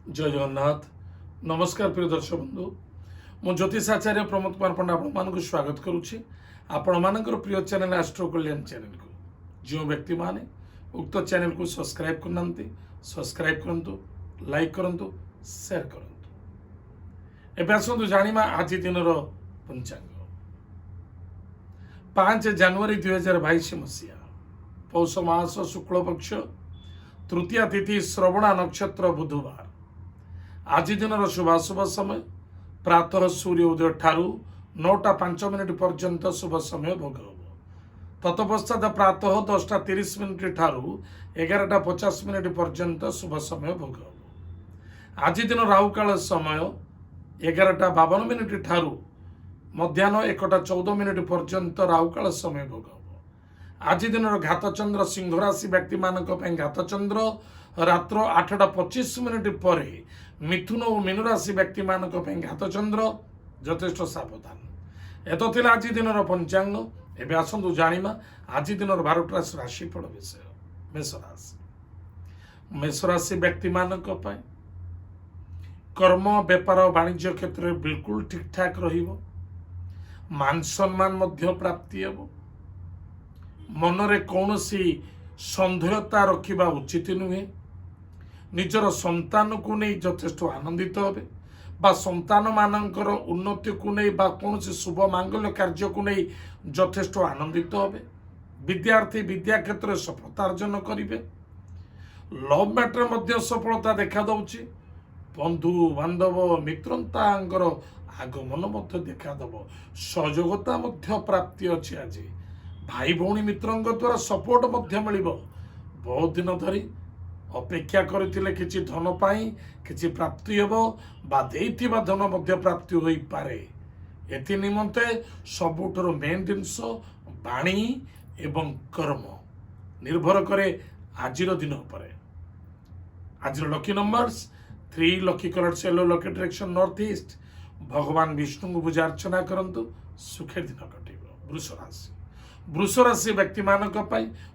जय जगन्नाथ। नमस्कार प्रिय दर्शक बंधु, मु ज्योतिषाचार्य प्रमोद कुमार पंडा आपण स्वागत करुच्ची आपण मानकर प्रिय चैनल एस्ट्रो कल्याण चैनल को। जो व्यक्ति माने उक्त चैनल को सब्सक्राइब करना सब्सक्राइब करंतु, लाइक करंतु, शेयर करंतु। एबे आसंतु जानिमा आज दिन पंचांग 5 जनवरी 2022 मसीहा पौष मास शुक्ल पक्ष तृतीया तिथि श्रवणा नक्षत्र बुधवार। आज दिन शुभाशुभ समय प्रातः सूर्य उदय ठारू 9:05 पर्यंत शुभ समय भोग हो। तत्पश्चात प्रातः 10:30 ठारू 11:50 पर्यंत शुभ समय भोग हो। आज दिन राहुकाल समय 11:52 ठारू मध्याह्न 1:14 पर्यंत राहुकाल समय भोग हो। आज दिन घातचंद्र सिंह राशि व्यक्ति मानक घातचंद्र रात्र 8:25 पर मिथुन और मीन राशि व्यक्ति मानक घातचंद्र यथेष्ट सावधान। एत थिला आज दिन पंचांग। एबे आसंतु जानिमा आज दिन 12टा राशिफल विषय। मेष राशि व्यक्ति मानक कर्म व्यापार वाणिज्य क्षेत्र में बिल्कुल ठीक ठाक रहिबो। मान सम्मान मध्य प्राप्ति हेबो। मनरे कौनसी संदेहता रखिबा उचित नुहे। निजर संतान को नहीं यथेष्ट आनंदित हेबे बा संतान मानकर उन्नति को नहीं बा कौनसी शुभ मांगल्य कार्य को नहीं यथेष्ट आनंदित हेबे। विद्यार्थी विद्या क्षेत्र में सफलता अर्जन करिवे। लव मैटर मध्य सफलता देखा दउछि। बंधु बांधव मित्रंतांकर आगमन मध्य देखा दब। सहयोगता मध्य प्राप्ति अछि। आज भाई भौणी मित्रों द्वारा सपोर्ट मध्य मिलिबो। बहुत दिन धरी अपेक्षा करथिले किछि धन पाई किछि प्राप्ति हेबो बा देइथिबा धन मध्य प्राप्ति होई पारे। एथि निमंते सबुठर मेन जिनस बाणी एवं कर्म निर्भर करे आजिर दिन पर। आजिर lucky numbers 3, lucky colour yellow, lucky direction north east. भगवान विष्णु को पूजा अर्चना करंतु, सुखे दिन कटिबो। वृष राशि वृष राशि व्यक्ति मानक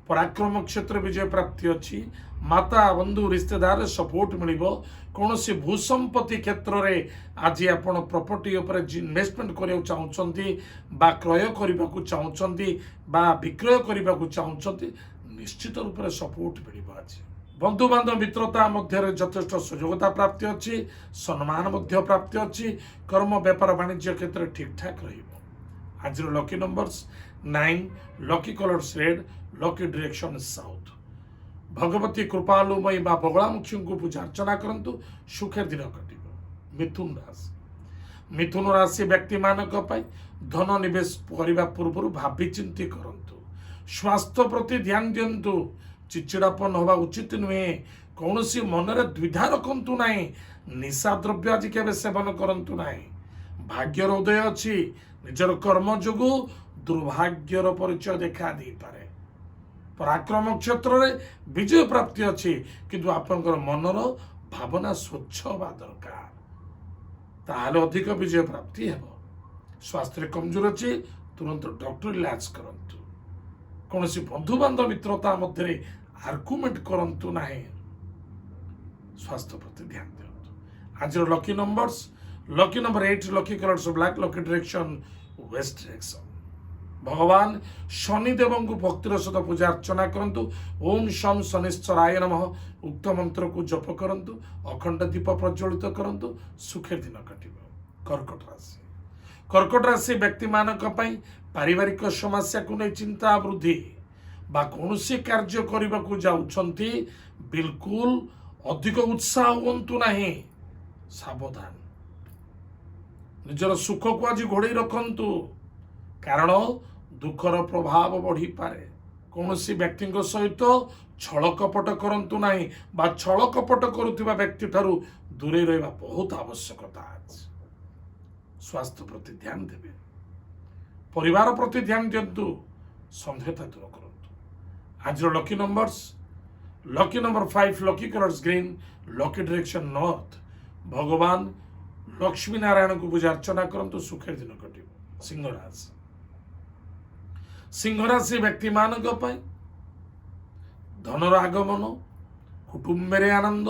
पराक्रम क्षेत्र विजय प्राप्ति अच्छी। माता बंधु रिश्तेदार सपोर्ट मिलिबो। कौन सी भूसंपत्ति क्षेत्र रे आज आपण प्रॉपर्टी ऊपर इन्वेस्टमेंट करियो चाहुचंती बा क्रय करिबा को चाहुचंती बा विक्रय करिबा को चाहुचंती, निश्चित रूप से सपोर्ट मिलिबो। आज बंधु बांधव मित्रता मध्य यथेष्ट सुयोग्यता प्राप्ति अच्छी। सम्मान मध्य प्राप्ति अच्छी। कर्म व्यापार वाणिज्य क्षेत्र ठीक ठाक रहिबो। आज lucky numbers 9, lucky colours red, lucky direction south. भगवती कृपालुमयी बा बगलामुखी को पूजा अर्चना करंतु, सुखे दिन कटिबो। मिथुन राशि मिथुन राशि व्यक्ति मानक धन निवेश करने पूर्व भावी चिंती करंतु। स्वास्थ्य प्रति ध्यान दिंतु। चिचिड़ापन हवा उचित नुहे। कौन सी मनरे द्विधा रखंतु नाही। निशा द्रव्य आज केबे सेवन करंतु नाही। भाग्यर उदय अच्छी। निजर कर्म जोगु दुर्भाग्यर परिचय देखा दी पारे। पराक्रम क्षेत्र में विजय प्राप्ति अच्छी, किंतु आपनकर मनर भावना स्वच्छ हवा दरकार, ताहले अधिक विजय प्राप्ति हेबो। स्वास्थ्य कमजोर अच्छी, तुरंत डॉक्टर इलाज करंतु। कौन सी बंधु बांधव मित्रता मध्य आर्गुमेंट करंतु नाही। स्वास्थ्य प्रति ध्यान दियंतु। आज lucky numbers lucky number 8, lucky colours black, lucky direction west direction. भगवान शनिदेव को भक्तिर सहित पूजा अर्चना करंतु। ओम शम शनिश्चराय नमः उक्त मंत्र को जप करंतु। अखंड दीप प्रज्वलित करंतु, सुखे दिन कटिबो। कर्कट राशि कर्कट राशि व्यक्ति मानक पारिवारिक समस्या को नहीं चिंता वृद्धि बा कौनसी कार्य करने को जाउछंती, बिल्कुल अधिक उत्साह हुंतु नहीं। सावधान। निजर सुख को आज घोड़े रखंतु, कारण दुखर प्रभाव बढ़ी पारे। कौन सी व्यक्ति सहित छल कपट करंतु नहीं बा छल कपट करुवा व्यक्ति ठारू दूरे रहिबा बहुत आवश्यकता। आज स्वास्थ्य प्रति ध्यान देवे। परिवार प्रति ध्यान दिंतु। संदेहता दूर करंतु। आज lucky numbers lucky number 5, lucky colours green, lucky direction north. भगवान लक्ष्मी नारायण को पूजा अर्चना करंतु, सुखे दिन कटिबो। सिंह राशि सिंह राशि व्यक्ति मानक धनर आगमन, कुटुंब आनंद,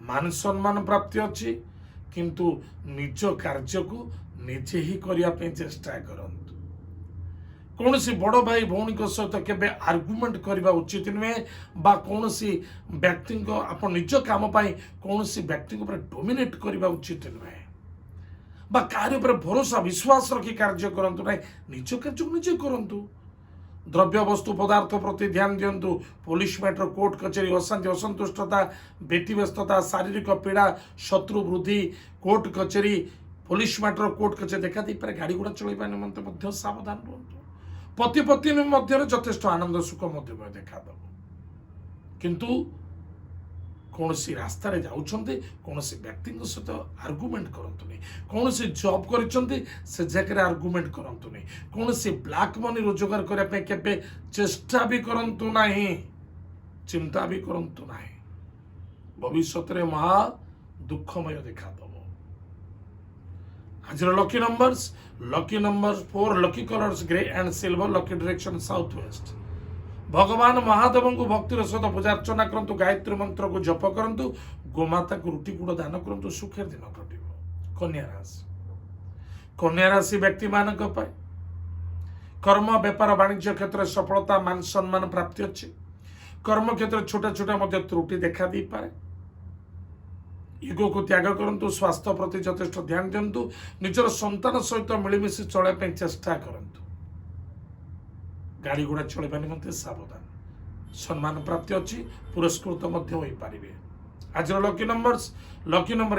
मान सम्मान प्राप्ति अच्छी किंतु निज कार्य को निजे ही करने चेष्टा करंतु। कौन सी बड़ भाई भौणी सहित केबे आर्गुमेंट करने उचित नुहे बा कौन सी व्यक्ति आप निज काम कौन सी व्यक्ति डोमिनेट करने उचित नुहे बा कार्य पर भरोसा विश्वास रखी कार्य करंतु ना निज कार्य को निजे करंतु। द्रव्य वस्तु पदार्थ प्रति ध्यान दिंतु। पुलिस मैटर कोर्ट कचेरी अशांति असंतुष्टता व्यतिव्यस्तता शारीरिक पीड़ा शत्रु वृद्धि कोर्ट कचेरी पुलिस मैटर कोर्ट कचेरी देखा दी पारे गाड़ी गुड़ा चलैबा निमंते सावधान रुहतु। पति पत्नी मध्य यथेष्ट आनंद सुख देखा दब किंतु कौन सी रास्ता रे जाउछन्ते कौन सी व्यक्ति सहित आर्गुमेंट करंतु नहीं। कौन सी जॉब करिसन्ते से जगह आर्गुमेंट करंतु नहीं। कौन सी ब्लैक मनी रोजगार करने पे केबे चेष्टा भी करंतु नहीं चिंता भी करंतु नहीं। भविष्य रे महा दुखमय देखा दब। आज lucky number 4 lucky colours grey and silver lucky direction south west. भगवान महादेव को भक्तिर सहित पूजा अर्चना करंतु गायत्री मंत्र को जप करंतु गोमाता को रुटी गुड़ दान करंतु सुखेर दिन कटिबो। कन्या राशि व्यक्ति मानक पाए कर्म व्यापार वाणिज्य क्षेत्र सफलता मान सम्मान प्राप्ति अच्छी। कर्म क्षेत्र छोटा छोटा मध्य त्रुटि देखा दी पारे। ईगो को त्याग करंतु स्वास्थ्य प्रति यथेष्ट ध्यान दिंतु। निजर संतान सहित मिलमिशि चलने चेष्टा करंतु। गाड़ी गुड़ा चलवा निमंते सावधान। सम्मान प्राप्ति अच्छी पुरस्कृत हो पारे। आज lucky number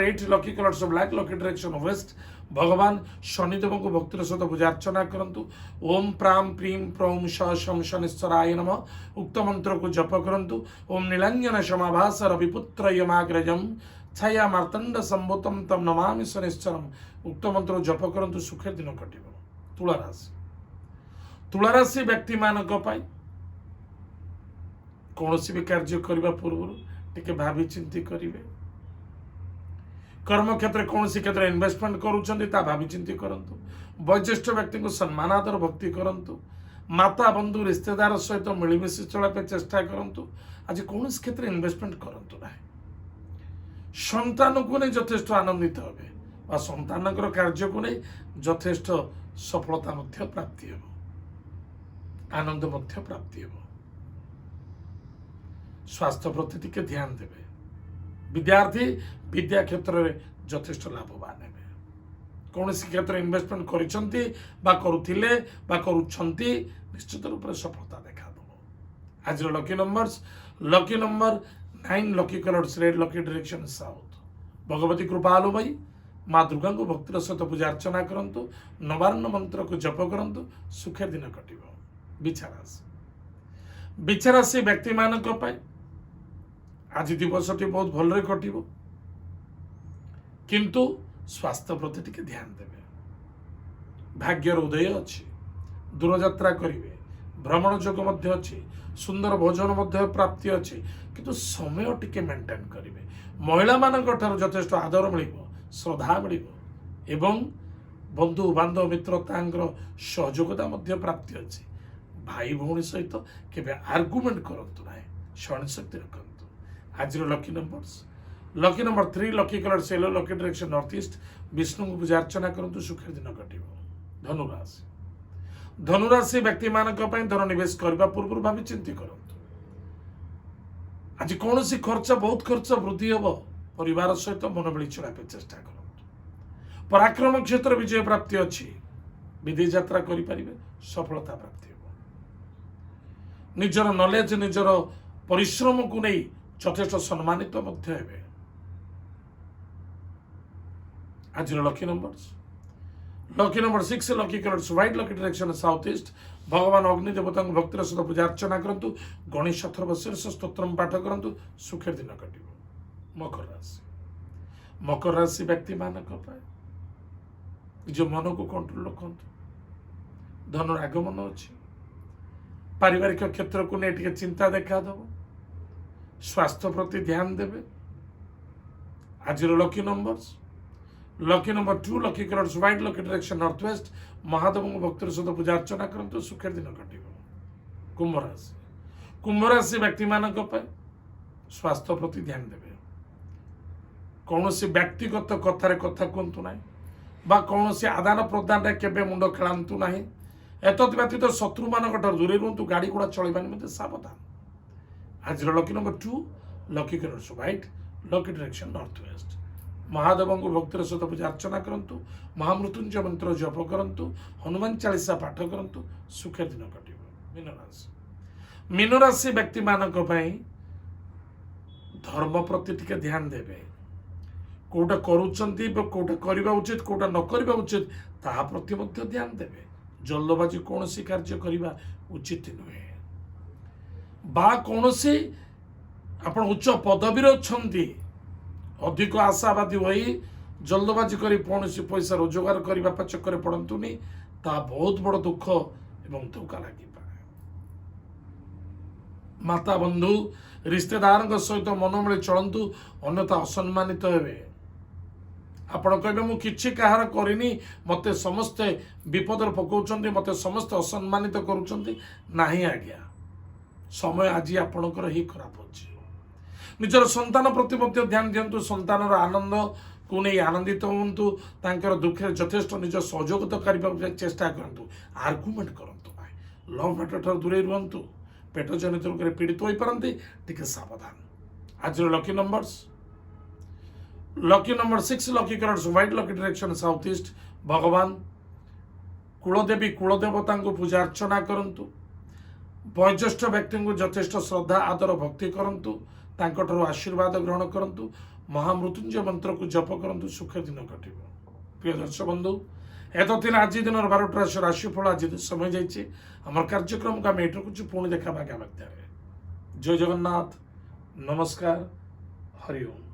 8 lucky colours black lucky direction waste. भगवान शनिदेव को भक्तिर सहित पूजा अर्चना करंतु। ओम प्राम प्रीम प्रौम शम शनिश्चराय नमः उक्त मंत्र को जप करंतु। ओम नीलांजन समाभास रविपुत्र यमाग्रजम छाया मार्तंड संभूतम तम नमामि शनिश्चरम उक्त मंत्र जप करंतु सुखे दिन कटिबो। तुला राशि व्यक्ति मानक पाई कौन भी कार्य करने पूर्व टिके भावी चिंती करिवे। कर्म क्षेत्र कौन क्षेत्र इन्वेस्टमेंट करुँचा भावी चिंती करंतु। वयोज्येष्ठ व्यक्ति को सम्मान आदर भक्ति करंतु। माता बंधु रिश्तेदार सहित मिलमिशि चलने चेष्टा करंतु। आज कौन क्षेत्र इन्वेस्टमेंट करंतु ना। संतान को नहीं यथेष्ट आनंदित हे संतान कार्य को नहीं यथेष्ट सफलता प्राप्ति हे आनंद प्राप्ति हे। स्वास्थ्य प्रति टिके ध्यान देवे। विद्यार्थी विद्या क्षेत्र में यथेष्ट लाभवान हे। कौन क्षेत्र इन्वेस्टमेंट करुँचे निश्चित रूप से सफलता देखा दब। आज lucky number 9 lucky colours red lucky direction south. Bhagwati कृपालु भाई माँ दुर्गा को भक्तिर सहित पूजा अर्चना करंतु। नवार्ण मंत्र को जप करंतु सुखे दिन कटिबो। बिछा राशि व्यक्ति मानक पाए आज दिवसटी बहुत भलरे कटिबो किंतु स्वास्थ्य प्रति टिके ध्यान देवे। भाग्यर उदय अच्छी दूर यात्रा करिवे। भ्रमण जोग मध्य अच्छी सुंदर भोजन मध्य प्राप्ति अच्छी किंतु समय टिके मेंटेन करिवे। महिला मानक ठाରୁ यथेष्ट आदर मिलिबो श्रद्धा मिलिबो एवं बंधु बांधव मित्रतांकर सहयोगिता मध्य प्राप्ति अच्छी। भाई भौणी सहित केबे आर्गुमेंट करंतु नाही सहन शक्ति रखंतु। आज lucky number 3 lucky colour yellow lucky direction north east. Vishnu को पूजा अर्चना करंतु सुखे दिन कटिबो। धनुराशि व्यक्ति मानक पई धन निवेश करबा पूर्व भावी चिंती करंतु। आज कौन सी खर्च बहुत खर्च वृद्धि हम परिवार सहित मन मिली चलने चेष्टा करंतु। पराक्रम क्षेत्र विजय प्राप्ति अच्छी। विदेश यात्रा करें सफलता प्राप्ति हो। निजर नॉलेज निजर परिश्रम को नहीं यथेष्ट सम्मानित हेबे। आज lucky number 6 lucky colours white lucky direction south east. भगवान अग्नि देवता भक्तिर सहित पूजा अर्चना करंतु। गणेश शीर्ष स्तोत्रम पाठ करंतु सुखे दिन कटिबो। मकर राशि व्यक्ति मानक पाए निज मन को कंट्रोल रखंतु। धन आगमन अच्छी। पारिवारिक क्षेत्र को नहीं चिंता देखा दब। स्वास्थ्य प्रति ध्यान देवे। आज lucky number 2 lucky colours white lucky direction north west. Mahadev को भक्तिर सहित पूजा अर्चना करंतु सुखे दिन कटिबो। कुंभ राशि व्यक्ति मानक पाए स्वास्थ्य प्रति ध्यान देवे। कौन सी व्यक्तिगत कथार कथा कहतु ना बा कौन सी आदान प्रदान केबे मुंड खेलांतु ना एतद व्यतीत शत्रु मान दूरे रुहतु गाड़ी घोड़ा चलवानी सावधान। आज lucky number 2 lucky colour white lucky direction north west. Mahadev को भक्तिर सहित पूजा अर्चना करंतु महामृत्युंजय मंत्र जप करंतु हनुमान चालीसा पाठ करंतु सुखे दिन कटिब। मीन राशि व्यक्ति मानक पई धर्म प्रति टिके ध्यान देवे कोटा करूचंती कोटा करबा उचित कोटा न करबा उचित ता प्रति मध्य ध्यान देवे। जल्दबाजी कौन सी कार्य करबा उचित नुहे बा कौन सी आपण उच्च पदवी अच्छी अधिक आशावादी होई जल्दबाजी करी कौन सी पैसा रोजगार करने चक्कर पड़तुनि ता बहुत बड़ दुख एवं धोखा लगे। माता बंधु रिश्तेदार सहित मनमिले चलतु अन्यथा असम्मानित हेबे। आपण कहे मु किछि कहार करिनी मते समस्ते विपद पकाउछन्ति मते समस्ते असम्मानित करूछन्ति नाही आज्ञा समय आज आपणकर ही खराब अछि। निजर संतान प्रति मध्य ध्यान दियंतु संतानर आनंद को नहीं आनंदित होंतु तांकर दुखे यथेष्ट निज सहयोग करने चेष्टा करंतु आर्गुमेंट करंतु नाही लव मैटर ठार दूरे रुहंतु पेट जनित रोग पीड़ित हो पारती टिके सावधान। आज lucky numbers lucky number 6 lucky colours white lucky direction south east. भगवान कुलदेवी कुलदेवता को पूजा अर्चना करंतु वयोज्येष्ठ व्यक्ति को यथेष्ट श्रद्धा आदर भक्ति करंतु तांकठारु आशीर्वाद ग्रहण करंतु महामृत्युंजय मंत्र को जप करंतु सुखे दिन कटिब। प्रिय दर्शक बंधु एत दिन आज दिन 12टा राशिफल आज समय जाइए आम कार्यक्रम को आम एट रखुचु पुणी देखा आगामी। जय जगन्नाथ नमस्कार हरिओम।